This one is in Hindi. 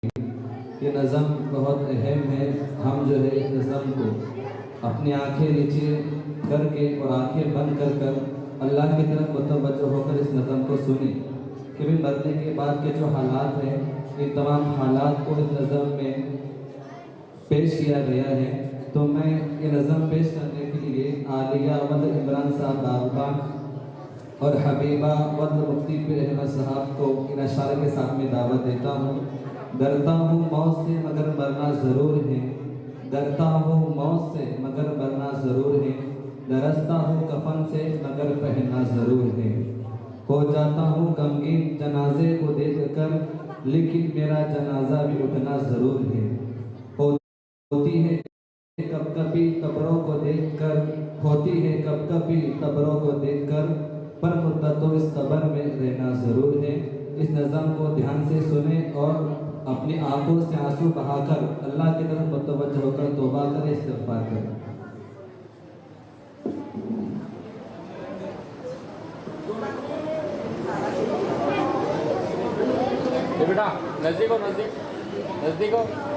ये नज़म बहुत अहम है। हम जो है इस नज़म को अपनी आंखें नीचे करके और आंखें बंद कर कर अल्लाह की तरफ मुतवज्जो होकर इस नज़म को सुने कि भी मरने के बाद के जो हालात हैं, इन तमाम हालात को इस नज़म में पेश किया गया है। तो मैं ये नज़म पेश करने के लिए आलिया वद इमरान साहब दारुबा और हबीबा वद मुफ्ती पीर अहमद साहब को इन अशारे के साथ में दावत देता हूँ। डरता हूँ मौत से मगर मरना ज़रूर है, डरता हूँ मौत से मगर मरना ज़रूर है, दरसता हूँ कफन से मगर पहनना ज़रूर है। हो जाता हूँ गमगीन जनाजे को देख कर, लेकिन मेरा जनाजा भी उठना ज़रूर है। होती है कब कभी कब्रों को देखकर, होती है कब कभी कब्रों को देखकर, पर मुद्दतों इस कब्र में रहना ज़रूर है। इस नज़म को ध्यान से सुने और अपनी आंखों से आंसू बहाकर अल्लाह की तरफ मुतवज्जो होकर तौबा करें, इस्तिग़फ़ार करें। बेटा नज़दीक हो, नज़दीक हो।